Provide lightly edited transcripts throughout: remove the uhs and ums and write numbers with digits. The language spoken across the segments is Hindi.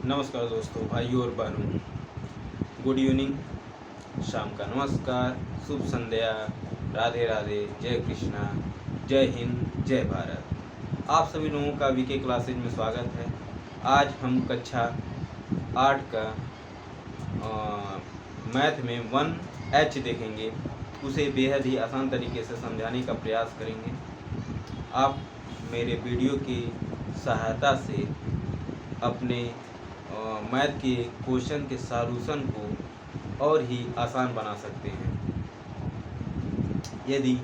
नमस्कार दोस्तों, भाइयों और बहनों, गुड इवनिंग, शाम का नमस्कार, शुभ संध्या, राधे राधे, जय कृष्णा, जय हिंद, जय भारत। आप सभी लोगों का वीके क्लासेज में स्वागत है। आज हम कक्षा 8 का मैथ में 1H देखेंगे। उसे बेहद ही आसान तरीके से समझाने का प्रयास करेंगे। आप मेरे वीडियो की सहायता से अपने मैथ के क्वेश्चन के सॉल्यूशन को और ही आसान बना सकते हैं। यदि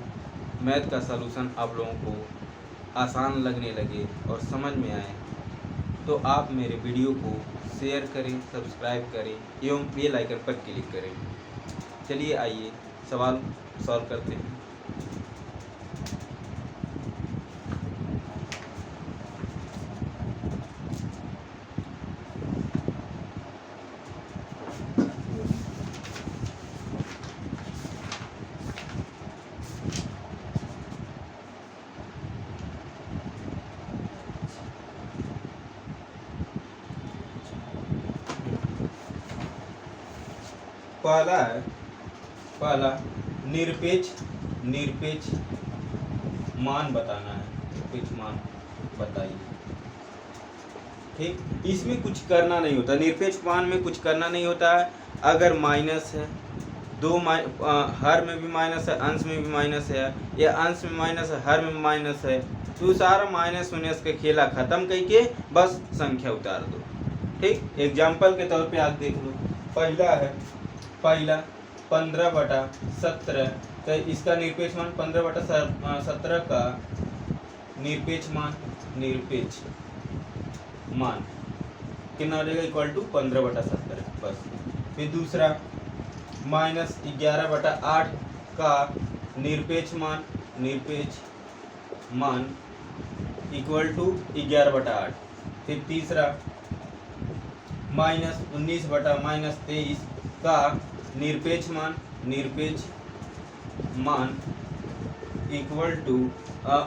मैथ का सॉल्यूशन आप लोगों को आसान लगने लगे और समझ में आए तो आप मेरे वीडियो को शेयर करें, सब्सक्राइब करें एवं बेल आइकन पर क्लिक करें। चलिए आइए सवाल सॉल्व करते हैं। पहला निरपेक्ष मान बताना है। निरपेक्ष मान बताइए। ठीक, इसमें कुछ करना नहीं होता। निरपेक्ष मान में कुछ करना नहीं होता है। अगर माइनस है, हर में भी माइनस है, अंश में भी माइनस है, या अंश में माइनस है, हर में माइनस है, तो सारा माइनस उन्नीस का खेला खत्म करके बस संख्या उतार दो। ठीक, एग्जाम्पल के तौर पे आप देख लो। पहला 15/17, तो इसका निरपेक्ष मान 15/17 का निरपेक्ष मान कितना हो जाएगा? इक्वल टू 15/17 बस। फिर दूसरा -11/8 का निरपेक्ष मान इक्वल टू 11/8। फिर तीसरा -19/-23 का निरपेक्ष मान इक्वल टू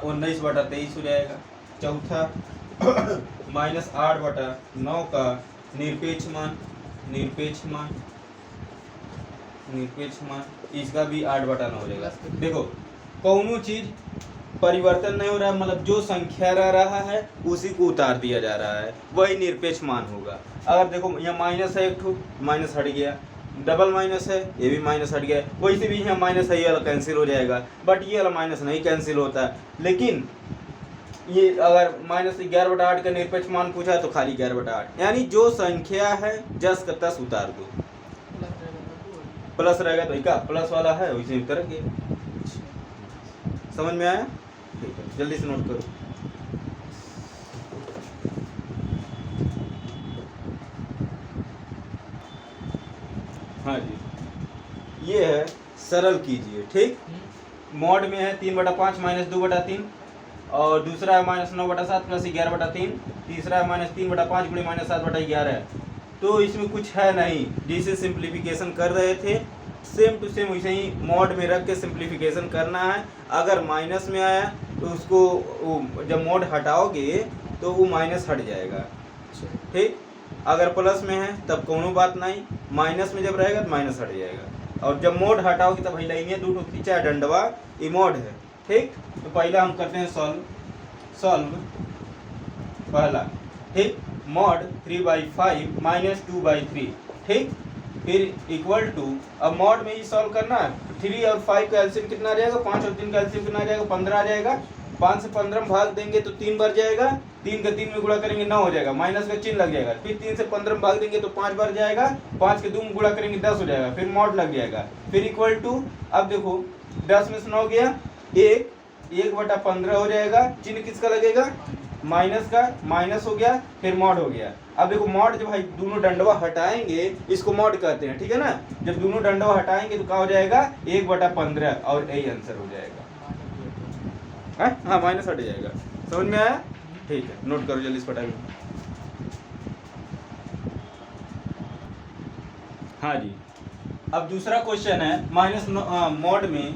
19/23 हो जाएगा। चौथा -8/9 का निरपेक्ष मान इसका भी 8/9 हो जाएगा। देखो, कौनो चीज परिवर्तन नहीं हो रहा, मतलब जो संख्या रह रहा है उसी को उतार दिया जा रहा है, वही निरपेक्ष मान होगा। अगर देखो यहाँ माइनस है, एक ठो माइनस हट गया, डबल माइनस है, ये भी माइनस हट गया, वैसे भी यहाँ माइनस है, ये वाला कैंसिल हो जाएगा, बट ये वाला माइनस नहीं कैंसिल होता है। लेकिन ये अगर -11/8 का निरपेक्ष मान पूछा तो खाली 11/8, यानी जो संख्या है जस का तस उतार दो। प्लस रहेगा तो क्या प्लस वाला है वैसे उतर गया। समझ में आया? ठीक है, जल्दी से नोट करो। हाँ जी, ये है, सरल कीजिए। ठीक, मॉड में है 3/5 -2/3, और दूसरा है -9/7 + 11/3, तीसरा है -3/5 × -7/11। तो इसमें कुछ है नहीं, जिसे सिंप्लीफिकेशन कर रहे थे सेम टू सेम वैसे ही मॉड में रख के सिंप्लीफिकेशन करना है। अगर माइनस में आया तो उसको जब मॉड हटाओगे तो वो माइनस हट जाएगा। ठीक, अगर प्लस में है तब कोनो बात नहीं, माइनस में जब रहेगा तो माइनस हट जाएगा, और जब मोड हटाओगे तब लाइनिया दो खींचा डंडवा, ये मोड है। ठीक, तो पहला हम करते हैं सॉल्व पहला। ठीक, मॉड 3/5 -2/3। ठीक, फिर इक्वल टू, अब मॉड में ही सॉल्व करना है। 3 और 5 का एलसीएम कितना आ जाएगा? 5 और 3 का एलसीएम कितना आ जाएगा? 15 आ जाएगा। 5 से 15 में भाग देंगे तो 3 बार जाएगा, 3 का 3 में गुणा करेंगे 9 हो जाएगा, माइनस का चिन्ह लग जाएगा। फिर 3 से 15 में भाग देंगे तो 5 बार जाएगा, 5 के 2 में गुणा करेंगे 10 हो जाएगा, फिर मॉड लग जाएगा। फिर इक्वल टू, अब देखो 10 में से 9 गया, 1/15 हो जाएगा, चिन्ह किसका लगेगा? माइनस का, माइनस हो गया, फिर मॉड हो गया। अब देखो मॉड जब भाई दोनों डंडवा हटाएंगे, इसको मॉड कहते हैं, ठीक है ना। जब दोनों डंडवा हटाएंगे तो क्या हो जाएगा? 1/15, और यही आंसर हो जाएगा। हाँ, माइनस हट जाएगा। समझ में आया? ठीक है, नोट करो जल्दी इस फटाफट। हाँ जी, अब दूसरा क्वेश्चन है मॉड में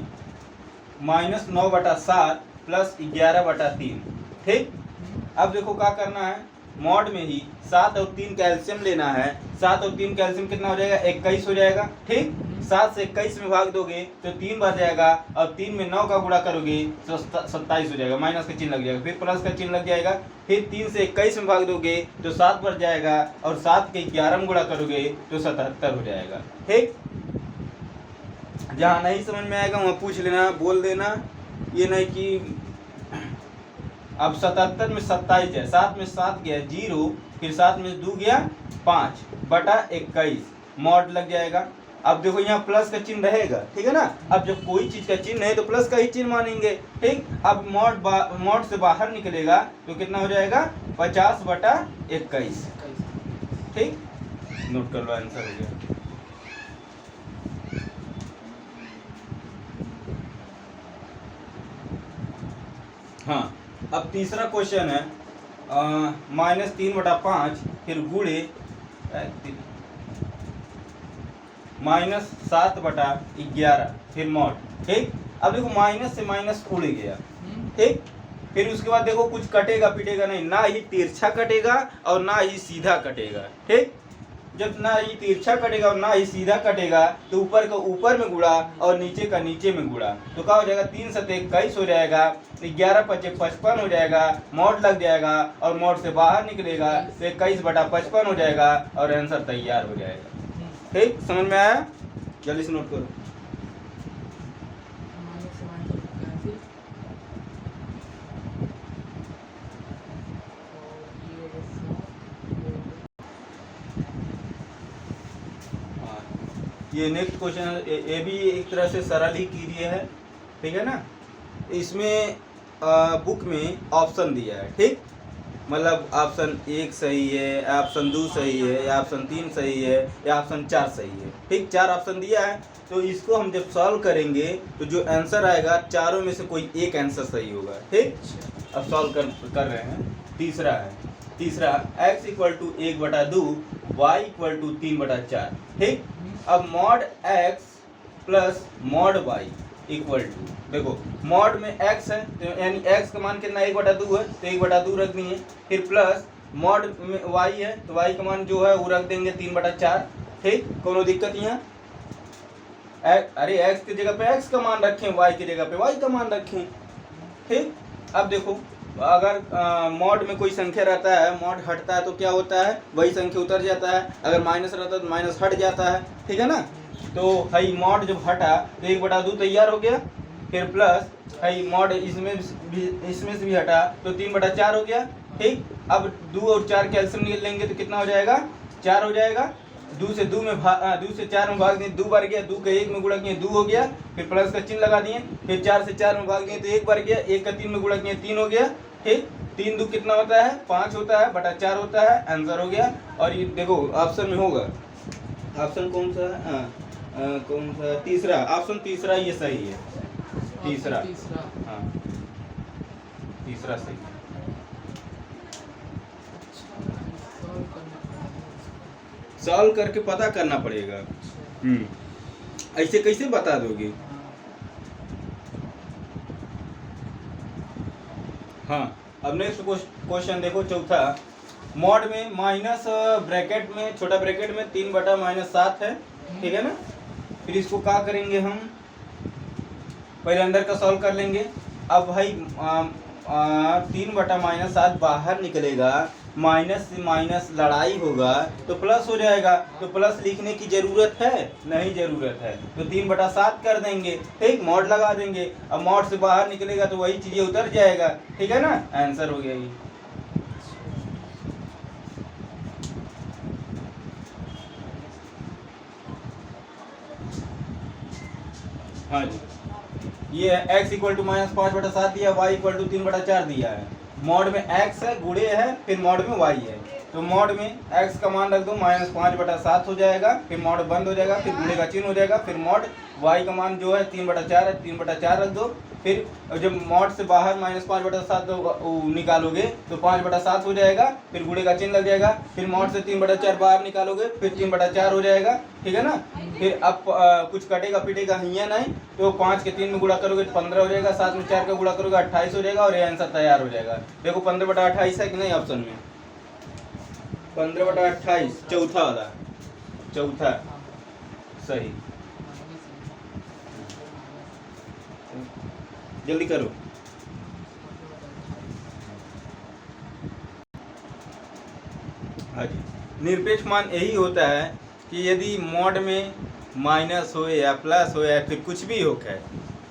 -9/7 प्लस 11/3। ठीक, अब देखो क्या करना है, मॉड में ही 7 और 3 कैल्शियम लेना है। 7 और 3 कैल्शियम कितना हो जाएगा, 21 हो जाएगा। ठीक, 7 से 21 में भाग दोगे तो 3 बढ़ जाएगा, और 3 में 9 का गुणा करोगे तो 27 हो जाएगा, माइनस का चिन्ह लग जाएगा, फिर प्लस का चिन्ह लग जाएगा। फिर 3 से 21 में भाग दोगे तो 7 बढ़ जाएगा, और 7 के 11 में गुणा करोगे तो 77 हो जाएगा। ठीक, जहाँ नहीं समझ में आएगा वहाँ पूछ लेना, बोल देना, ये नहीं कि अब 77 में 27 है, 7 में 7 गया 0, फिर 7 में 2 गया 5/21, मॉड लग जाएगा। अब देखो यहाँ प्लस का चिन्ह रहेगा, ठीक है ना। अब जब कोई चीज का चिन्ह है तो प्लस का ही चिन्ह मानेंगे। ठीक, अब मॉड से बाहर निकलेगा तो कितना हो जाएगा, 50/21। ठीक, नोट कर लो, आंसर हो गया। हाँ, अब तीसरा क्वेश्चन है -3/5 फिर गुणे -7/11 फिर मॉड। ठीक, अब देखो माइनस से माइनस उड़ गया। ठीक, फिर उसके बाद देखो कुछ कटेगा पिटेगा नहीं, ना ही तिरछा कटेगा और ना ही सीधा कटेगा। ठीक, जब ना ही तिरछा कटेगा और ना ही सीधा कटेगा तो ऊपर का ऊपर में गुणा और नीचे का नीचे में गुणा, तो क्या हो जाएगा, 3 × 7 = 21 हो जाएगा, 11×5 = 55 हो जाएगा, मॉड लग जाएगा, और मॉड से बाहर निकलेगा तो 21/55 हो जाएगा, और आंसर तैयार हो जाएगा। ठीक, समझ में आया, जल्दी से नोट करो। ये नेक्स्ट क्वेश्चन है, ये भी एक तरह से सरल ही कीजिए है। ठीक है ना, इसमें बुक में ऑप्शन दिया है। ठीक, मतलब ऑप्शन 1 सही है, ऑप्शन 2 सही है, या ऑप्शन 3 सही है, या ऑप्शन 4 सही है। ठीक, 4 ऑप्शन दिया है, तो इसको हम जब सॉल्व करेंगे तो जो आंसर आएगा चारों में से कोई एक आंसर सही होगा। ठीक, अब सॉल्व कर रहे हैं। तीसरा x = 1/2, y = 3/4। ठीक, अब mod x plus mod y equal to, देखो मॉड में x है तो यानी x का मान कितना, 1/2 है, तो 1/2 रख दिए। फिर प्लस मॉड में y है तो y का मान जो है वो रख देंगे 3/4। ठीक, कोनो दिक्कत यहाँ, अरे x की जगह पे x का मान रखें, y की जगह पे y का मान रखें। ठीक, अब देखो अगर मॉड में कोई संख्या रहता है, मॉड हटता है तो क्या होता है, वही संख्या उतर जाता है। अगर माइनस रहता है तो माइनस हट जाता है। ठीक है ना, तो हई मॉड जब हटा तो 1/2 तैयार हो गया। फिर प्लस हई मॉड इसमें से भी हटा तो 3/4 हो गया। ठीक, अब 2 और 4 कैल्शियम निकल लेंगे तो कितना हो जाएगा, 4 हो जाएगा। 2 से 4 में भाग दिए, 2 बार गया, 2 का 1 में गुणा किए 2 हो गया, फिर प्लस का चिन्ह लगा दिए। फिर 4 से 4 में भाग दिए तो 1 बार गया, 1 का 3 में गुणा किए 3 हो गया। ठीक, 3 2 कितना होता है, 5 होता है, बटा 4 होता है, आंसर हो गया। और ये देखो ऑप्शन में होगा, ऑप्शन कौन सा है, कौन सा, तीसरा, ऑप्शन तीसरा ये सही है, तीसरा, हाँ तीसरा सही। सॉल्व करके पता करना पड़ेगा। ऐसे कैसे बता दोगे। हाँ, अब नेक्स्ट क्वेश्चन देखो, चौथा, मॉड में माइनस ब्रैकेट में, छोटा ब्रैकेट में 3/-7 है। ठीक है ना, फिर इसको क्या करेंगे हम, पहले अंदर का सॉल्व कर लेंगे। अब भाई 3/-7 बाहर निकलेगा, माइनस से माइनस लड़ाई होगा तो प्लस हो जाएगा, तो प्लस लिखने की जरूरत है, नहीं जरूरत है, तो 3/7 कर देंगे। ठीक, मॉड लगा देंगे। अब मॉड से बाहर निकलेगा तो वही चीजें उतर जाएगा। ठीक है ना, आंसर हो गया ये। हाँ जी, ये x = -5/7 दिया, y = 3/4 दिया है। मॉड में x है, गुणे है, फिर मॉड में y है। तो मॉड में x का मान रख दो -5/7 हो जाएगा, फिर मॉड बंद हो जाएगा, फिर गुणे का चिन्ह हो जाएगा, फिर मॉड y का मान जो है 3/4 है, 3/4 रख दो। फिर जब मॉड से बाहर -5/7 निकालोगे तो 5/7 हो जाएगा, फिर गुणे का चिन्ह लग जाएगा, फिर मॉड से 3/4 बाहर निकालोगे फिर 3/4 हो जाएगा, ठीक है ना। फिर अब कुछ कटेगा पिटेगा हिया नहीं, तो 5 के 3 में गुणा करोगे तो 15 हो जाएगा, 7 में 4 का गुणा करोगे 28 हो जाएगा, और ये आंसर तैयार हो जाएगा। देखो 15/28 है कि नहीं ऑप्शन में, 15/28 चौथा वाला, चौथा सही। जल्दी करो। हाँ जी, निरपेक्ष मान यही होता है कि यदि मॉड में माइनस हो या प्लस हो या फिर कुछ भी हो है,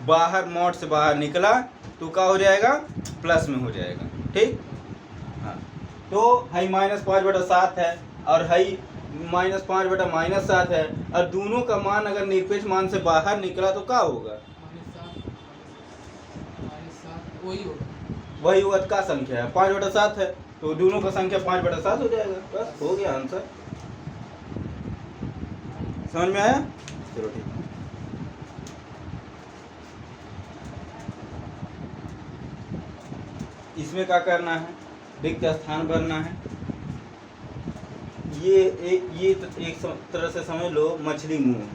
बाहर मॉड से बाहर निकला तो क्या हो जाएगा, प्लस में हो जाएगा, ठीक। हाँ, तो हाई -5/7 है और हाई -5/-7 है, और दोनों का मान अगर निरपेक्ष मान से बाहर निकला तो क्या होगा, वही होगा। का संख्या है 5/7 है, तो दोनों का संख्या 5/7 हो जाएगा, बस हो गया आंसर। समझ में आया, चलो ठीक। इसमें क्या करना है, रिक्त स्थान भरना है। ये एक तरह से समझ लो मछली मुंह,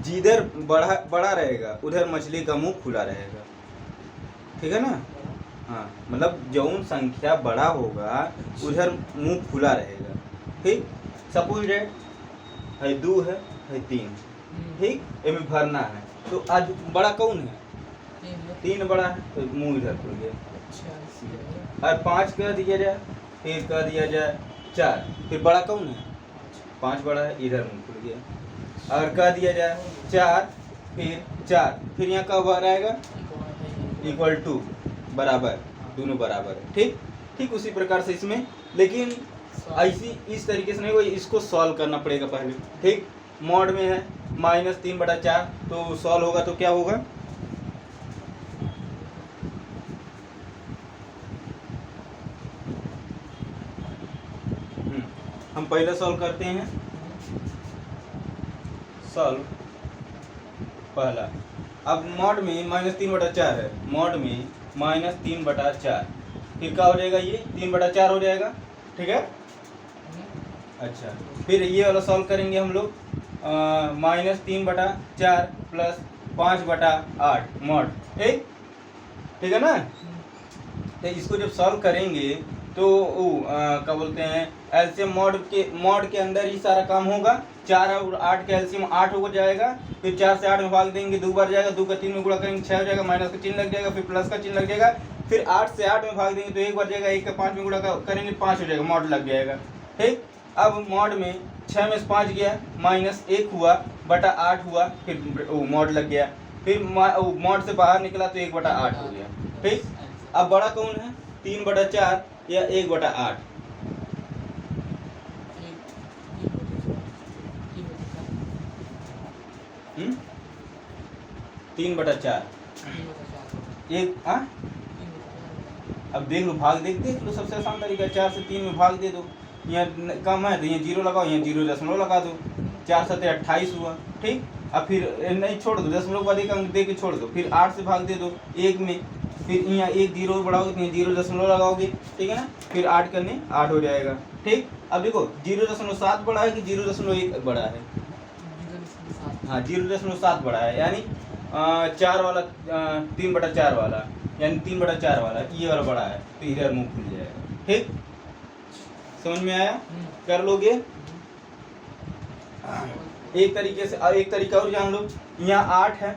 जिधर बड़ा रहेगा उधर मछली का मुंह खुला रहेगा, ठीक है ना। हाँ, मतलब जौन संख्या बड़ा होगा उधर मुंह खुला रहेगा, ठीक। सपोज डेट है 2 है 3, ठीक, इनमें भरना है, तो आज बड़ा कौन है, 3 बड़ा है, तो मुंह इधर खुल गया। और 5 कर दिया जाए, फिर कर दिया जाए 4, फिर बड़ा कौन है, 5 बड़ा है, इधर मुंह खुल गया। और कर दिया जाए 4, फिर 4, फिर यहाँ कब रहेगा, =, बराबर, दोनों बराबर है, ठीक। ठीक उसी प्रकार से इसमें, लेकिन ऐसी इस तरीके से नहीं, कोई इसको सॉल्व करना पड़ेगा पहले, ठीक। मॉड में है -3/4, तो सॉल्व होगा तो क्या होगा, हम पहले सॉल्व करते हैं। सॉल्व पहला, अब मॉड में -3/4 है, मॉड में -3/4, फिर क्या हो जाएगा, ये 3/4 हो जाएगा, ठीक है। अच्छा, फिर ये वाला सॉल्व करेंगे हम लोग, -3/4 प्लस 5/8 मॉड, ठीक है ना। तो इसको जब सॉल्व करेंगे तो क्या बोलते हैं, एलसीएम मॉड के अंदर ही सारा काम होगा। 4 और 8 का एलसीएम 8 हो जाएगा, फिर 4 से 8 में भाग देंगे 2 बार जाएगा, 2 का 3 में गुणा करेंगे 6 हो जाएगा, माइनस का चिन्ह लग जाएगा, फिर प्लस का चिन्ह लग जाएगा, फिर 8 से 8 में भाग देंगे तो 1 बार जाएगा, 1 का 5 में गुणा करेंगे 5 हो जाएगा, मॉड लग जाएगा, ठीक। अब मॉड में 6 में से 5 गया, -1 हुआ बटा 8 हुआ, फिर मॉड लग गया, फिर मॉड से बाहर निकला तो 1/8 हो गया, ठीक। अब बड़ा कौन है, 3/4 या 1/8, 3/4 एक, हाँ अब देख लो, भाग देख लो, सबसे आसान तरीका 4 से 3 में भाग दे दो, यहाँ कम है तो यहाँ 0 लगाओ, यहाँ 0 लगा दो, 4 7 28 हुआ, ठीक। अब फिर नहीं छोड़ दो, 10 बाद 1 अंक दे के छोड़ दो, फिर 8 से भाग दे दो 1 में, फिर यहाँ 1 0 बढ़ाओगे तो 0 लगाओगे, ठीक है ना, फिर 8 करने 8 हो जाएगा, ठीक। अब देखो 0.7 बड़ा है कि 0.1 बड़ा है, हाँ 0.7 बड़ा है, यानी 4 वाला 3/4 वाला, यानी 3/4 वाला ये वाला बड़ा है, तो इधर मुंह खुल जाएगा, ठीक। समझ में आया, कर लोगे। एक तरीके से, एक तरीका और जान लो, यहाँ 8 है,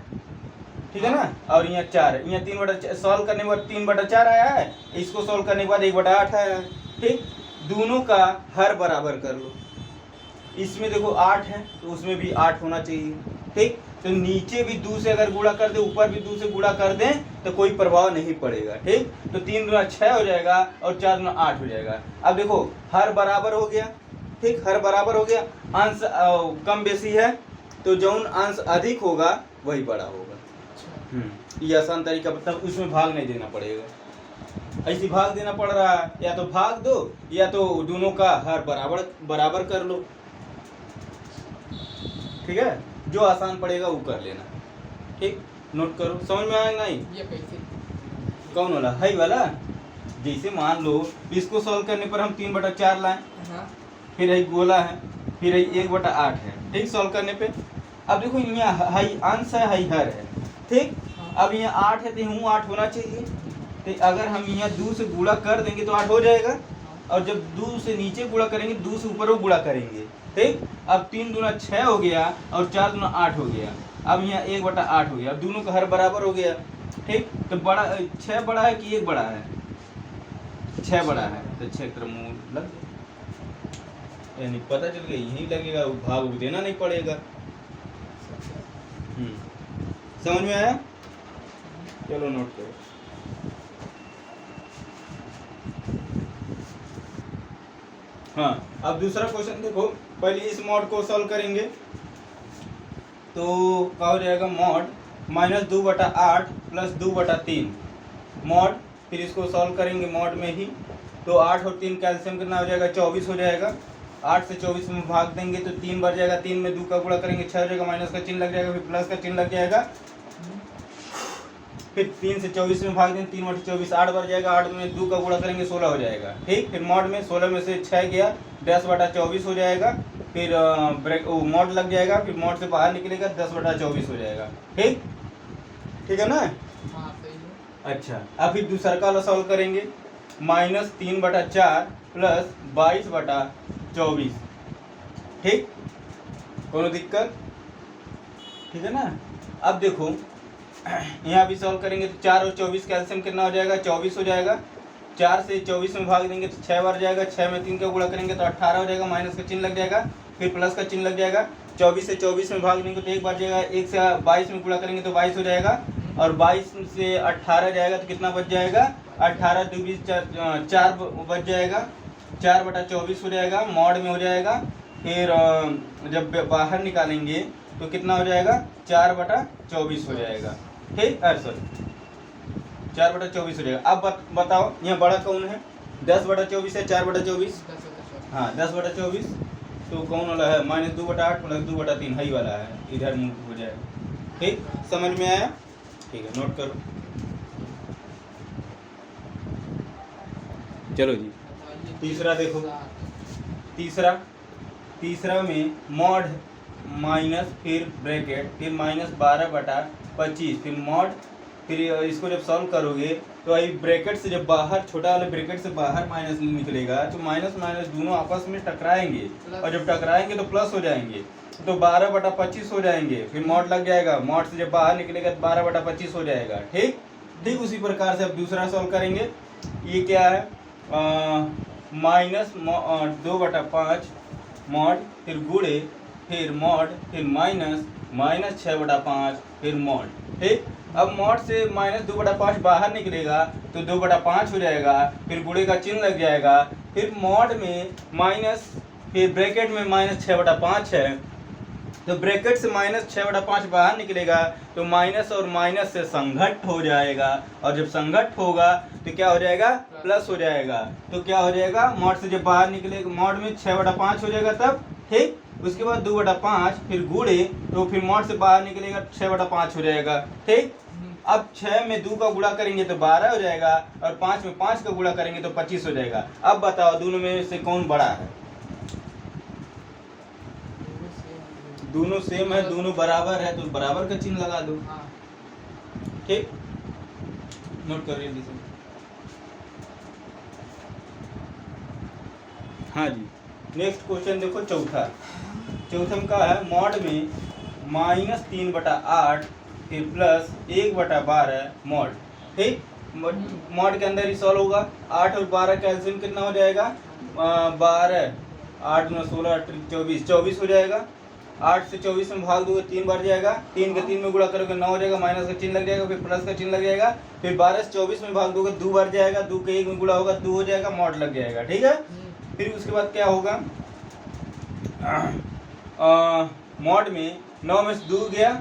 ठीक है ना, और यहाँ 4 है, यहाँ 3/4 सॉल्व करने के बाद 3/4 आया है, इसको सॉल्व करने के बाद 1/8 आया है, ठीक। दोनों का हर बराबर कर लो, इसमें देखो 8 है तो उसमें भी 8 होना चाहिए, ठीक। तो नीचे भी 2 से अगर गुणा कर दे, ऊपर भी 2 से गुणा कर दें तो कोई प्रभाव नहीं पड़ेगा, ठीक। तो 3 दूना 6 हो जाएगा और 4 दूना 8 हो जाएगा। अब देखो हर बराबर हो गया, ठीक, हर बराबर हो गया, अंश कम बेसी है तो जौन अंश अधिक होगा वही बड़ा होगा। ये आसान तरीका, मतलब उसमें भाग नहीं देना पड़ेगा, ऐसे भाग देना पड़ रहा है, या तो भाग दो या तो दोनों का हर बराबर बराबर कर लो। ठीक है, जो आसान पड़ेगा वो कर लेना। ठीक, नोट करो, समझ में आया नहीं? ये कैसे? कौन वाला? हाई वाला। जैसे मान लो इसको सॉल्व करने पर हम 3/4 लाएं, फिर यही गोला है, फिर यही 1/8 है। ठीक, सॉल्व करने पे अब देखो यहाँ हाई अंश है, हाई हर है। ठीक, अब यहाँ 8 है तो यहाँ 8 होना चाहिए। तो अगर हम यहाँ 2 से गुणा कर देंगे तो 8 हो जाएगा, और जब 2 से नीचे गुणा करेंगे 2 से ऊपर वो गुणा करेंगे। ठीक, अब 3 दूना 6 हो गया और 4 दूना 8 हो गया। अब यहाँ 1/8 हो गया, अब दोनों का हर बराबर हो गया। ठीक, तो बड़ा 6 बड़ा है कि 1 बड़ा है? 6 बड़ा है, तो 6 क्रम लग गया, यानी पता चल गया यही लगेगा, भाग देना नहीं पड़ेगा। समझ में आया? चलो नोट करो। हाँ, अब दूसरा क्वेश्चन देखो, पहले इस मॉड को सॉल्व करेंगे तो क्या हो जाएगा? मॉड -2/8 + 2/3 मॉड, फिर इसको सॉल्व करेंगे मॉड में ही, तो 8 और 3 कैल्शियम कितना हो जाएगा? 24 हो जाएगा। 8 से 24 में भाग देंगे तो 3 बढ़ जाएगा, 3 में 2 का गुणा करेंगे 6 हो जाएगा, माइनस का चिन्ह लग जाएगा, फिर प्लस का चिन्ह लग जाएगा, फिर 3 से 24 में भाग देंगे, 3/24 8 बढ़ जाएगा, 8 में 2 का गुणा करेंगे 16 हो जाएगा। ठीक, फिर मॉड में 16 में से 6 गया, 10/24 हो जाएगा, फिर ब्रेक मॉड लग जाएगा, फिर मॉड से बाहर निकलेगा 10/24 हो जाएगा। ठीक, ठीक है ना? हाँ, सही है। अच्छा, अब फिर दूसरा का सॉल्व करेंगे, -3/4 + 22/24। ठीक, कोनो दिक्कत? ठीक है ना? अब देखो यहाँ भी सॉल्व करेंगे तो 4 और 24 कैल्शियम कितना हो जाएगा? 24 हो जाएगा। 4 से 24 में भाग देंगे तो 6 बार जाएगा, 6 में 3 का गुणा करेंगे तो 18 हो जाएगा, माइनस का चिन्ह लग जाएगा, फिर प्लस का चिन्ह लग जाएगा। 24 से 24 में भाग देंगे तो 1 बार जाएगा, 1 से 22 में गुणा करेंगे तो 22 हो जाएगा, और 22 से 18 जाएगा तो कितना बच जाएगा? 18 2 20 4 बच जाएगा, 4/24 हो जाएगा, मॉड में हो जाएगा। फिर जब बाहर निकालेंगे तो कितना हो जाएगा? 4/24 हो जाएगा। ठीक, सॉरी 4/24 हो जाएगा। अब बताओ यहाँ बड़ा कौन है? 10/24 है, 4/24? हाँ, 10/24 तो कौन वाला है? -2/8 + 2/3 हाई वाला है, इधर मूव हो जाएगा। ठीक, समझ में आया? ठीक है, नोट करो। चलो जी, तीसरा देखो, तीसरा में मॉड माइनस फिर ब्रैकेट, फिर -12/25, फिर मॉड, फिर इसको जब सॉल्व करोगे तो ये ब्रैकेट से जब बाहर, छोटा वाले ब्रैकेट से बाहर माइनस निकलेगा तो माइनस माइनस दोनों आपस में टकराएंगे, और जब टकराएंगे तो प्लस हो जाएंगे, तो 12/25 हो जाएंगे, फिर मॉड लग जाएगा, मॉड से जब बाहर निकलेगा तो 12/25 हो जाएगा। ठीक, ठीक उसी प्रकार से अब दूसरा सॉल्व करेंगे। ये क्या है? -2/5 मॉड, फिर गुणे, फिर मॉड, फिर माइनस 6/5, फिर मॉड। ठीक, अब मॉड से -2/5 बाहर निकलेगा तो 2/5 हो जाएगा, फिर गुणे का चिन्ह लग जाएगा, फिर मॉड में माइनस, फिर ब्रैकेट में -6/5 है, तो ब्रैकेट से -6/5 बाहर निकलेगा तो माइनस और माइनस से संघट्ट हो जाएगा, और जब संघट्ट होगा तो क्या हो जाएगा? प्लस हो जाएगा। तो क्या हो जाएगा? मॉड से जब बाहर निकलेगा, मॉड में 6/5 हो जाएगा तब। ठीक, उसके बाद 2/5, फिर गुणे, तो फिर मॉड से बाहर निकलेगा 6/5 हो जाएगा। ठीक, अब 6 में 2 का गुणा करेंगे तो 12 हो जाएगा, और 5 में 5 का गुणा करेंगे तो 25 हो जाएगा। अब बताओ दोनों में से कौन बड़ा है? दोनों सेम है, दोनों बराबर है, तो बराबर का चिन्ह लगा दो। ठीक, नोट कर रही। हाँ जी, नेक्स्ट क्वेश्चन देखो, चौथा में क्या है? मॉड में -3/8 फिर प्लस 1/12 मॉड। ठीक, मॉड के अंदर ही सॉल्व होगा। 8 और 12 का एलसीएम कितना हो जाएगा? 12, 8 9 16 24 हो जाएगा। 8 से 24 में भाग दोगे 3 बार जाएगा, 3 के 3 में गुणा करोगे 9 हो जाएगा, माइनस का चिन्ह लग जाएगा, फिर प्लस का चिन्ह लग जाएगा, फिर 12 से 24 में भाग दोगे 2 बार जाएगा, 2 के 1 में गुणा होगा 2 हो जाएगा, मॉड लग जाएगा। ठीक है, फिर उसके बाद क्या होगा? मॉड में 9 में से 2 गया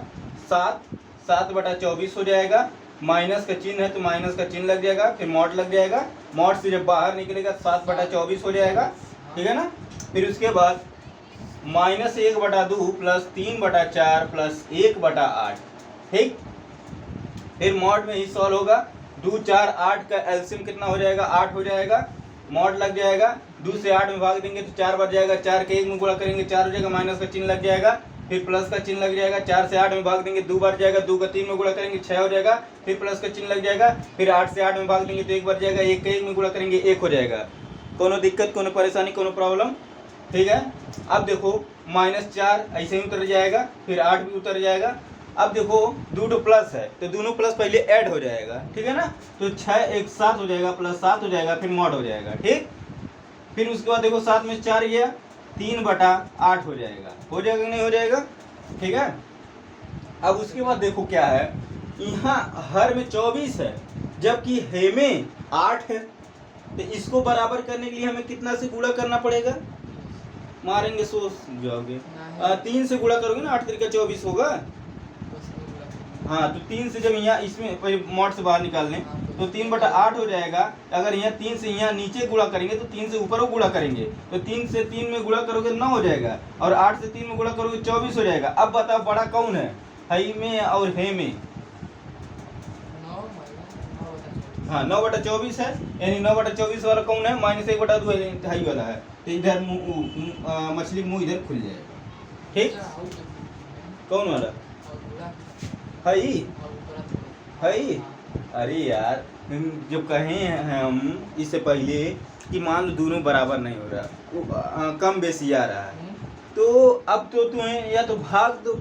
7, 7/24 हो जाएगा, माइनस का चिन्ह है तो माइनस का चिन्ह लग जाएगा, फिर मॉड लग जाएगा। मॉड से जब बाहर निकलेगा 7/24 हो जाएगा, ठीक है ना। फिर उसके बाद -1/2 प्लस 3/4 प्लस 1/8, ठीक। फिर मॉड में ही सॉल्व होगा। 2 4 8 का एलसीएम कितना हो जाएगा, 8 हो जाएगा। मॉड लग जाएगा, 2 से 8 में भाग देंगे तो 4 बच जाएगा, 4 के 1 में गुणा करेंगे 4 हो जाएगा, माइनस का चिन्ह लग जाएगा। फिर प्लस का चिन्ह लग जाएगा, 4 से 8 में भाग देंगे 2 बढ़ जाएगा, 2 का 3 में गुणा करेंगे 6 हो जाएगा। फिर प्लस का चिन्ह लग जाएगा, फिर 8 से 8 में भाग देंगे तो 1 बढ़ जाएगा, 1 के 1 में गुणा करेंगे 1 हो जाएगा। कोनो दिक्कत, कोनो परेशानी, कोनो प्रॉब्लम, ठीक है। अब देखो -4 ऐसे ही उतर जाएगा, फिर 8 भी उतर जाएगा। अब देखो 2 प्लस है तो दोनों प्लस पहले ऐड हो जाएगा, ठीक है ना। तो 6 1 7 हो जाएगा, प्लस 7 हो जाएगा, फिर मॉड हो जाएगा, ठीक। फिर उसके बाद देखो 7 में 4 गया, 3/8 हो जाएगा, हो जाएगा कि नहीं हो जाएगा, ठीक है। अब उसके बाद देखो क्या है, यहाँ हर में 24 है जबकि हे में 8 है, तो इसको बराबर करने के लिए हमें कितना से गुणा करना पड़ेगा, मारेंगे सोच जाओगे। 3 से गुणा करोगे ना, 8 3 24 होगा। हाँ, तो 3 से जब यहाँ इसमें पहले मॉड से बाहर निकाल लें तो 3/8 हो जाएगा। अगर यहाँ 3 से यहाँ नीचे गुणा करेंगे तो 3 से ऊपर गुणा करेंगे, तो 3 से 3 में गुणा करोगे 9 हो जाएगा, और 8 से 3 में गुणा करोगे 24 हो जाएगा। अब बताओ बड़ा कौन है, हई में और हे में? हाँ, 9/24 है, यानी 9/24 वाला कौन है, -1/2 हई वाला है। तो इधर मछली मुँह इधर खुल जाएगा, ठीक। कौन वाला हई हई? अरे यार, जो कहे हैं हम इससे पहले कि मान लो दोनों बराबर नहीं हो रहा, कम बेसी आ रहा है, तो अब तो तुम्हें या तो भाग दो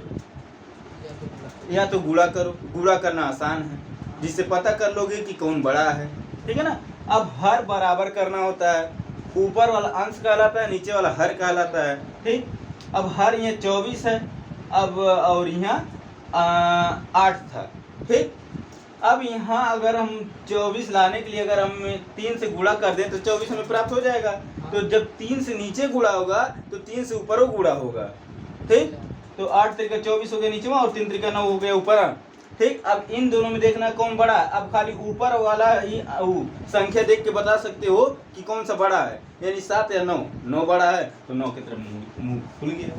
या तो गुणा करो। गुणा करना आसान है, जिससे पता कर लोगे कि कौन बड़ा है, ठीक है ना। अब हर बराबर करना होता है, ऊपर वाला अंश कहलाता है, नीचे वाला हर कहलाता है, ठीक। अब हर यहाँ 24 है, अब और यहाँ 8 था, ठीक। अब यहाँ अगर हम 24 लाने के लिए अगर हम 3 से गुणा कर दें तो 24 हमें प्राप्त हो जाएगा। तो जब 3 से नीचे गुणा होगा तो 3 से ऊपर गुणा होगा, ठीक। तो 8 3 24 हो गया नीचे में, और 3 3 9 हो गया ऊपर, ठीक। अब इन दोनों में देखना कौन बड़ा है। अब खाली ऊपर वाला ही संख्या देख के बता सकते हो कि कौन सा बड़ा है, यानी 7 या 9। 9 बड़ा है तो 9 की तरफ मुंह खुल गया।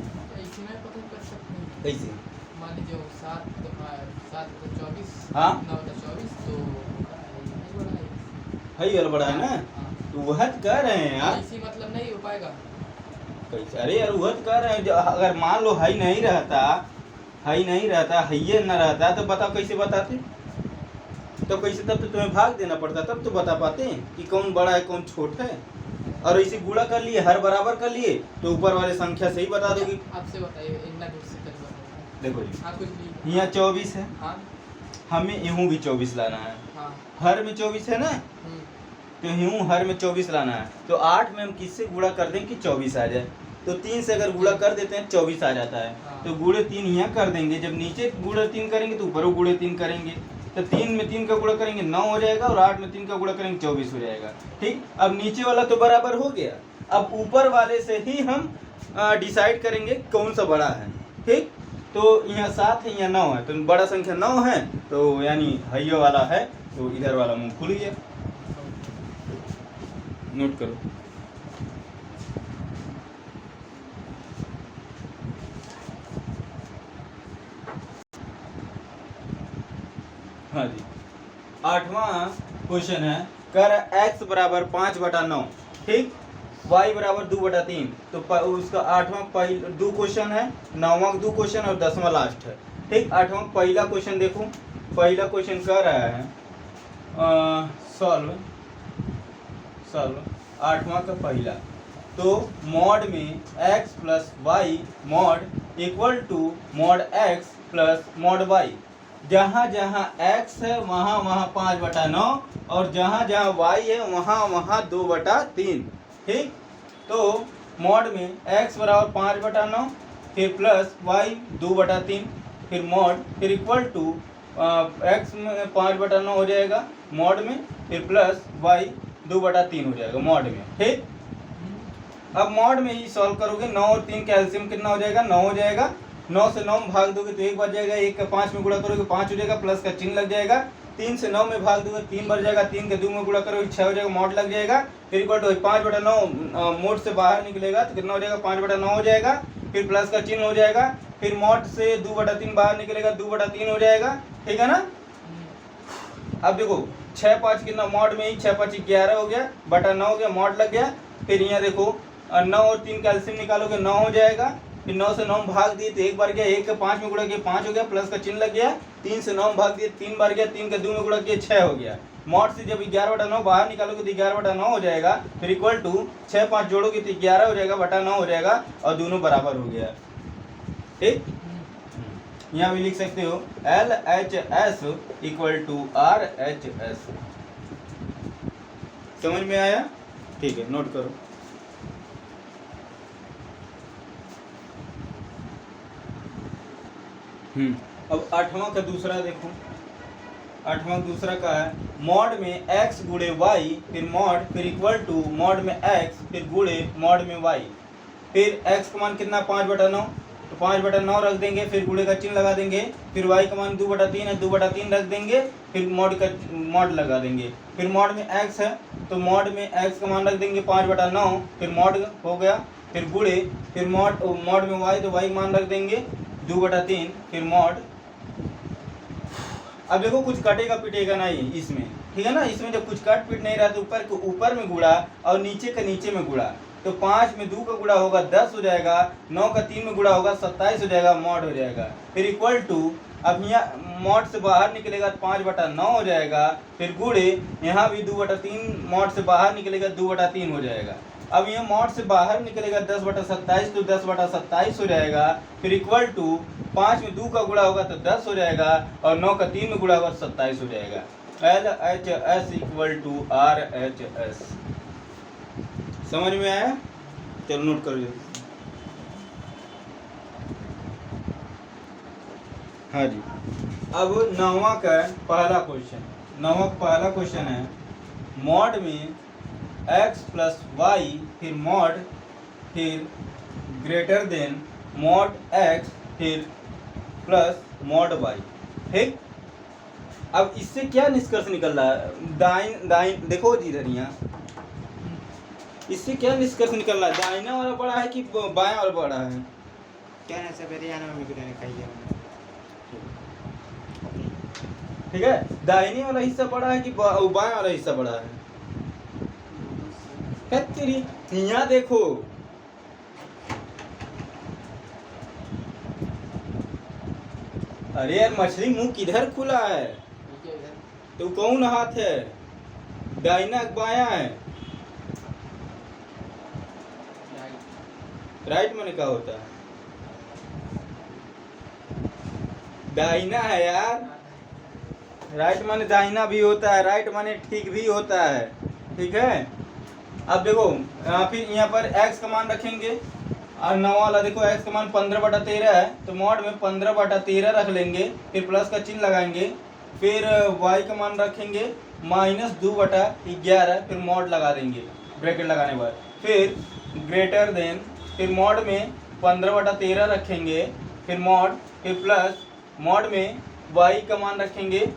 कैसे? मान लीजिए 7 तो 24, हाँ 9 तो 24, तो हई वाला बड़ा है ना, तो वह कह रहे हैं यार। ऐसी मतलब नहीं हो पाएगा कैसे? अरे यार वह कह रहे हैं, अगर मान लो हई नहीं रहता, हइये न रहता तो बताओ कैसे बताते, तो कैसे, तब तो तुम्हें भाग देना पड़ता, तब तो बता पाते कि कौन बड़ा है कौन छोटा है। और इसे गुणा कर लिए, हर बराबर कर लिए, तो ऊपर वाले संख्या से ही बता दोगे। आपसे बताइए इतना दूर से कर देखो जी, हाँ, कुछ भी यहाँ 24 है, हाँ हमें यूं भी 24 लाना है। हाँ हर में 24 है ना, तो यूं हर में 24 लाना है। तो 8 में हम किससे गुणा कर दें कि 24 आ जाए, तो 3 से अगर गुणा कर देते हैं 24 आ जाता है। तो गुणे 3 यहाँ कर देंगे, जब नीचे गुणे 3 करेंगे तो ऊपर गुणे 3 करेंगे, तो 3 में 3 का गुणा करेंगे 9 हो जाएगा, और 8 में 3 का गुणा करेंगे 24 हो जाएगा, ठीक। अब नीचे वाला तो बराबर हो गया, अब ऊपर वाले से ही हम डिसाइड करेंगे कौन सा बड़ा है, ठीक। तो यहाँ 7 है, यहाँ 9 है, तो बड़ा संख्या 9 है, तो यानी हइयो वाला है, तो इधर वाला मुंह खुल गया। नोट करो। हाँ जी, 8वां क्वेश्चन है, कर x बराबर 5/9, ठीक, y बराबर 2/3। तो उसका 8वां 2 क्वेश्चन है, 9वां 2 क्वेश्चन और 10वां लास्ट है, ठीक। 8वां पहला क्वेश्चन देखो, पहला क्वेश्चन कर रहा है सॉल्व 8वां का पहला। तो मॉड में x plus Y mod equal to mod x plus mod y। जहाँ जहाँ x है वहाँ वहाँ 5/9, और जहाँ जहाँ y है वहाँ वहाँ 2/3, ठीक। तो मॉड में x बराबर 5/9, फिर प्लस y 2/3, फिर मॉड, फिर इक्वल टू x में 5/9 हो जाएगा मॉड में, फिर प्लस y 2/3 हो जाएगा मॉड में, ठीक। अब मॉड में ही सॉल्व करोगे, 9 और 3 का एलसीएम कितना हो जाएगा, 9 हो जाएगा। 9 से 9 में भाग दोगे तो 1 बच जाएगा, 1 का 5 में गुणा करोगे 5 हो जाएगा, प्लस का चिन्ह लग जाएगा, 3 से 9 में भाग दोगे 3 बढ़ जाएगा, 3 के 2 में गुणा करोगे 6 हो जाएगा, मॉड लग जाएगा। फिर इक्वल टू 5/9 मोड से बाहर निकलेगा तो कितना हो जाएगा, 5/9 हो जाएगा। फिर प्लस का चिन्ह हो जाएगा। फिर मॉड से 2/3 बाहर निकलेगा, 2/3 हो जाएगा, ठीक है ना। अब देखो 6 5 कितना मॉड में ही 6 5 11 हो गया, बटा 9 हो गया, मॉड लग गया। फिर यहाँ देखो 9 और 3 का एलसीएम निकालोगे 9 हो जाएगा। फिर 9 से 9 भाग दिए तो 1 बार गया, 1 के 5 में गुणा किया 5 हो गया, प्लस का चिन्ह लग गया। 3 से 9 भाग दिए 3 बार गया, 3 के 2 में गुणा किया 6 हो गया। मॉड से जब 11/9 बाहर निकालोगे तो 11/9 हो जाएगा। फिर इक्वल टू 6 5 जोड़ोगे तो 11 हो जाएगा, बटा 9 हो जाएगा और दोनों बराबर हो गया, ठीक। यहाँ भी लिख सकते हो LHS इक्वल टू RHS। समझ में आया, ठीक है, नोट करो। अब 8वां का दूसरा देखो। 8वां दूसरा का है मॉड में x गुणे y, फिर मॉड, फिर इक्वल टू मॉड में x, फिर गुणे मॉड में y। फिर x का मान कितना 5/9, तो 5/9 रख देंगे, फिर गुणे का चिन्ह लगा देंगे। फिर y का मान 2/3 है, 2/3 रख देंगे, फिर मॉड लगा देंगे। फिर मॉड में x है तो मॉड में x का मान रख देंगे 5/9, फिर मॉड हो गया। फिर गुणे, फिर मॉड में y, तो y का मान रख देंगे 2/3, फिर मॉड। अब देखो कुछ कटेगा पिटेगा नहीं इसमें, ठीक है ना। इसमें जब कुछ कट पिट नहीं रहा तो ऊपर को ऊपर में गुड़ा और नीचे का नीचे में गुड़ा। तो 5 में 2 का गुड़ा होगा 10 हो जाएगा, 9 का 3 में गुड़ा होगा 27 हो जाएगा, मॉड हो जाएगा। फिर इक्वल टू, अब यहाँ मॉड से बाहर निकलेगा 5/9 हो जाएगा। फिर गुणे यहाँ भी 2/3, मॉड से बाहर निकलेगा 2/3 हो जाएगा। अब यहाँ मॉड से बाहर निकलेगा 10/27 तो 10/27 हो जाएगा। फिर इक्वल टू 5 में 2 का गुणा होगा तो 10 हो जाएगा और 9 का 3 में गुणा होगा 27 हो जाएगा। LHS equal to RHS। समझ में आया, चलो नोट कर लो। हाँ जी, अब 9वां का पहला क्वेश्चन। 9वां पहला क्वेश्चन है मॉड में x प्लस वाई, फिर मॉड, फिर ग्रेटर देन मॉड x, फिर प्लस मॉड y, ठीक। अब इससे क्या निष्कर्ष निकल रहा है, दाइन देखो जी इधर यहाँ, इससे क्या निष्कर्ष निकल रहा है, दाहिना वाला बड़ा है कि बायां वाला बड़ा है। क्या है सवेरे आना मम्मी को खाइए, ठीक है, दाहिने वाला हिस्सा बड़ा है कि बायां वाला हिस्सा बड़ा है। तेरी यहाँ देखो, अरे यार मछली मुंह किधर खुला है, तो कौन हाथ है, दाहिना बायां है, राइट माने क्या होता है, दाहिना है यार, राइट माने दाहिना भी होता है, राइट माने ठीक भी होता है, ठीक है। अब देखो फिर यहाँ पर x का मान रखेंगे और 9 वाला देखो x का मान 15/13 है तो मॉड में 15/13 रख लेंगे, फिर प्लस का चिन्ह लगाएंगे। फिर y का मान रखेंगे -2/11, फिर मॉड लगा देंगे ब्रैकेट लगाने के बाद। फिर ग्रेटर देन, फिर मॉड में 15/13 रखेंगे, फिर मॉड, फिर प्लस मॉड में y का मान रखेंगे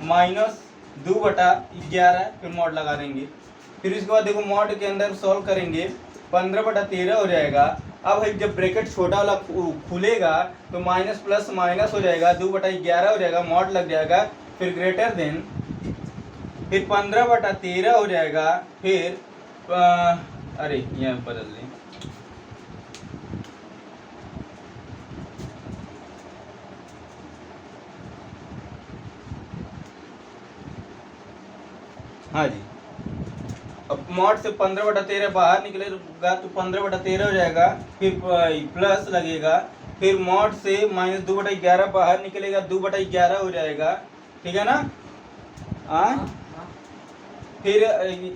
-2/11, फिर मॉड लगा देंगे। फिर इसके बाद देखो मॉड के अंदर सॉल्व करेंगे 15/13 हो जाएगा। अब जब ब्रैकेट छोटा वाला खुलेगा तो माइनस प्लस माइनस हो जाएगा, 2/11 हो जाएगा, मॉड लग जाएगा। फिर ग्रेटर देन, फिर 15/13 हो जाएगा। फिर अरे यहाँ बदल दें, हाँ जी। अब मॉड से 15/13 बाहर निकलेगा तो 15/13 हो जाएगा, फिर प्लस लगेगा। फिर मॉड से -2/11 बाहर निकलेगा, 2/11 हो जाएगा, ठीक है ना। फिर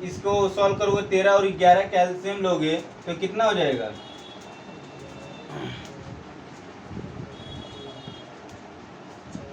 इसको सॉल्व करोगे 13 और 11 कैल्शियम लोगे तो कितना हो जाएगा,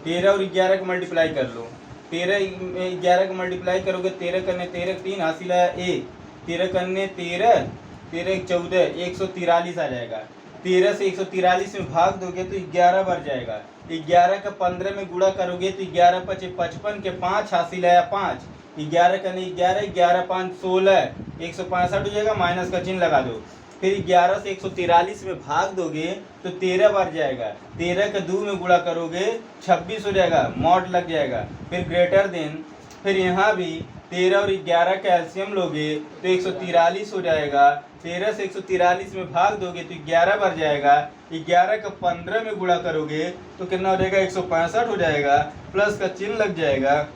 13 और 11 को मल्टीप्लाई कर लो। 13 में 11 को मल्टीप्लाई करोगे, 13 करने 13 3 हासिल है 1, 13 करने 13 13 14 143 आ जाएगा। 13 से 143 में भाग दोगे तो 11 बढ़ जाएगा, 11 का 15 में गुणा करोगे तो 11 पचे 55 के 5 हासिल आया 5, 11 का नहीं 11, 11 5 16, 165 हो जाएगा, माइनस का चिन्ह लगा दो। फिर 11 से 143 में भाग दोगे तो 13 बार जाएगा, 13 का 2 में गुणा करोगे 26 हो जाएगा, मॉड लग जाएगा। फिर ग्रेटर देन, फिर यहाँ भी 13 और 11 का एलसीएम लोगे तो 143 हो जाएगा, 13 से 143 में भाग दोगे तो 11 बार जाएगा, 11 का 15 में गुणा करोगे तो कितना हो जाएगा 165 हो जाएगा, प्लस का चिन्ह लग जाएगा।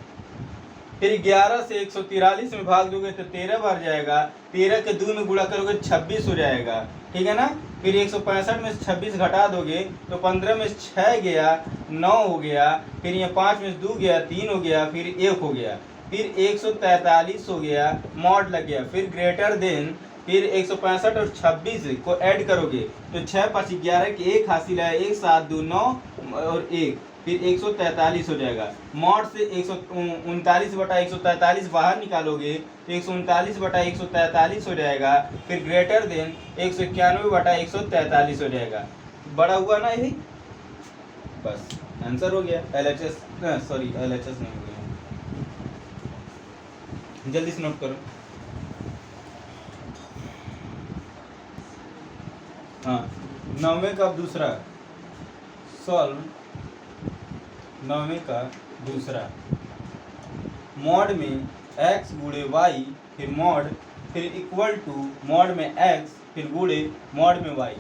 फिर 11 से 143 में भाग दोगे तो 13 बार जाएगा, 13 के 2 में गुणा करोगे 26 हो जाएगा, ठीक है ना। फिर 165 में से 26 घटा दोगे तो 15 में 6 गया 9 हो गया, फिर ये 5 में 2 गया 3 हो गया, फिर 1 हो गया, फिर 143 हो गया, मॉड लग गया। फिर ग्रेटर देन, फिर 165 और 26 को ऐड करोगे तो 6 5 11 के 1 हासिल है, 1 7 2 9 और 1, फिर 143 हो जाएगा। मॉड से 139 बटा 143 बाहर निकालोगे तो 139 बटा 143 हो जाएगा। फिर ग्रेटर देन 191 बटा 143 हो जाएगा। बड़ा हुआ ना यही, बस आंसर हो गया। LHS सॉरी LHS नहीं हो गया, जल्दी से नोट करो। हाँ, 9वें का दूसरा सॉल्व, 9वें का दूसरा मॉड में x गुणे y, फिर मॉड, फिर इक्वल टू मॉड में x, फिर गुणे मॉड में y।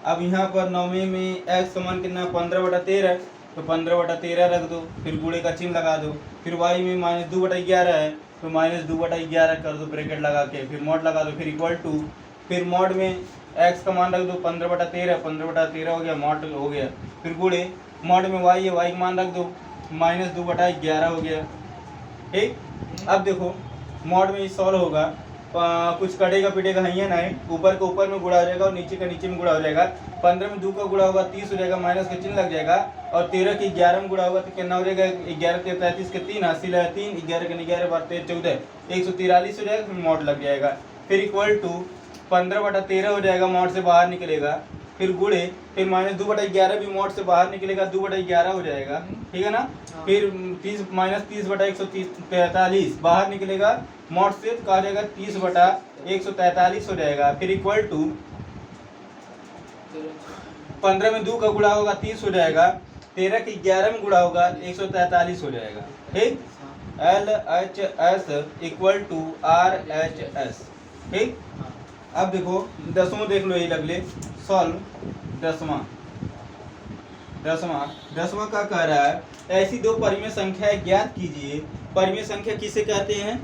अब यहाँ पर 9वें में x का मान कितना 15/13, तो 15/13 रख दो, फिर गुणे का चिन्ह लगा दो। फिर y में -2/11 है तो -2/11 कर दो ब्रैकेट लगा के, फिर मॉड लगा दो, फिर इक्वल टू, फिर मॉड में x का मान रख दो 15/13, 15/13 हो गया, मॉड हो गया। फिर गुणे मॉड में y है, y का मान रख दो -2/11 हो गया, ठीक। अब देखो मॉड में सॉल्व होगा, कुछ कटेगा पीटेगा है नहीं, ऊपर का ऊपर में गुणा हो जाएगा और नीचे का नीचे में गुणा हो जाएगा। 15 में 2 का गुणा होगा 30 हो जाएगा, माइनस का चिन्ह लग जाएगा। और 13 के 11 में गुणा होगा तो कितना हो जाएगा 11 के 35 के 3 हासिल है 3, 11 के 11 बार 13 14, 143 हो जाएगा, फिर मॉड लग जाएगा। फिर इक्वल टू 15/13 हो जाएगा, मॉड से बाहर निकलेगा, फिर गुणे, फिर -2/11 भी मॉड से बाहर निकलेगा, 2/11 हो जाएगा, ठीक है ना। फिर 30 -30/143 बाहर निकलेगा मॉड से, तो कहा जाएगा 30/143 हो जाएगा। फिर इक्वल टू 15 में 2 का गुणा होगा 30 हो जाएगा, 13 के 11 में गुणा होगा 143 हो जाएगा, ठीक। LHS इक्वल टू RHS, ठीक। अब देखो 10वां देख लो, यही लगले सॉल्व 10वां का कह रहा है ऐसी दो परिमेय संख्या ज्ञात कीजिए। परिमेय संख्या किसे कहते हैं?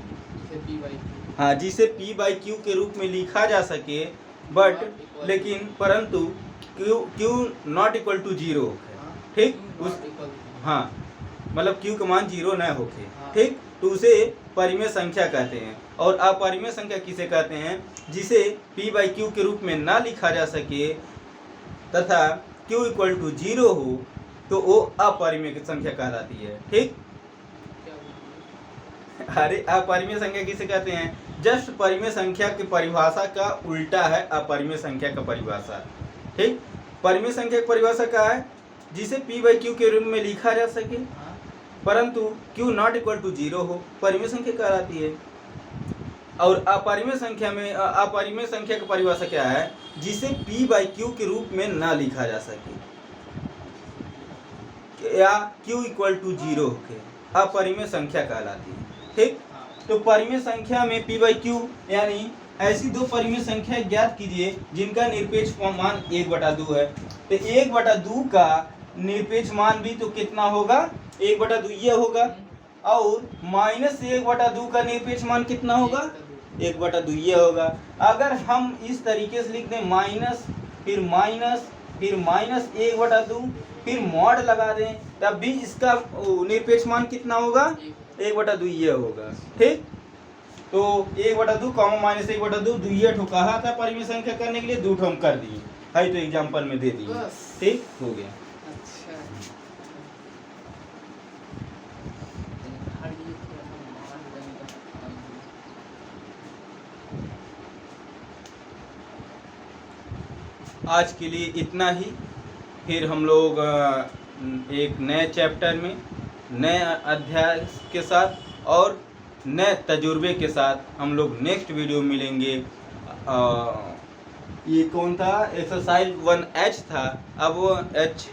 हाँ, जिसे p/q के रूप में लिखा जा सके, बट लेकिन परंतु q नॉट इक्वल टू 0 ठीक, उस हाँ मतलब q का मान 0 न होके, ठीक, तो उसे परिमेय संख्या कहते हैं। और अपरिमेय संख्या किसे कहते हैं? जिसे p/q के रूप में ना लिखा जा सके तथा q इक्वल टू 0 हो तो वो अपरिमेय संख्या कहलाती है, ठीक। अरे अपरिमेय संख्या किसे कहते हैं? जस्ट परिमेय संख्या की परिभाषा का उल्टा है अपरिमेय संख्या का परिभाषा, ठीक। परिमेय संख्या की परिभाषा क्या है? जिसे p/q के रूप में लिखा जा सके परंतु q नॉट इक्वल टू 0 हो, परिमेय संख्या कहलाती है। और अपरिमेय संख्या में अपरिमेय संख्या की परिभाषा क्या है? जिसे p/q के रूप में ना लिखा जा सके या q इक्वल टू 0 होके अपरिमेय संख्या कहलाती है, ठीक। तो परिमेय संख्या में p/q यानी ऐसी दो परिमेय संख्या ज्ञात कीजिए जिनका निरपेक्ष मान 1/2 है। तो 1/2 का निरपेक्ष मान भी तो कितना होगा? 1/2 ये होगा। और -1/2 का निरपेक्ष मान कितना होगा? 1/2 ये होगा। अगर हम इस तरीके से लिख दें माइनस फिर माइनस फिर -1/2 फिर मॉड लगा दें तब भी इसका निरपेक्ष मान कितना होगा? 1/2 ये होगा, ठीक। तो 1/2 कॉमा -1/2 दुइये ठो कहा था परिमेय संख्या करने के लिए, 2 ठो हम कर दिए है, तो एग्जाम्पल में दे दिए, ठीक हो गया। आज के लिए इतना ही, फिर हम लोग एक नए चैप्टर में नए अध्याय के साथ और नए तजुर्बे के साथ हम लोग नेक्स्ट वीडियो में मिलेंगे। ये कौन था? एक्सरसाइज 1H था। अब वो H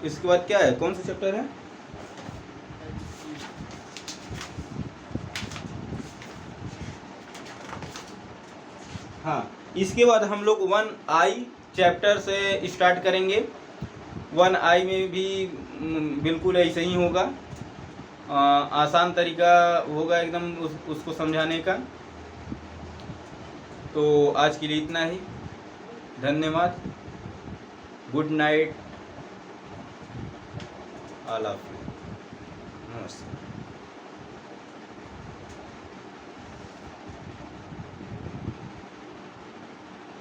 इसके बाद क्या है? कौन सा चैप्टर है? हाँ, इसके बाद हम लोग 1I चैप्टर से स्टार्ट करेंगे। 1I में भी बिल्कुल ऐसे ही होगा, आसान तरीका होगा एकदम उसको समझाने का। तो आज के लिए इतना ही। धन्यवाद। Good night. All of you. नमस्ते।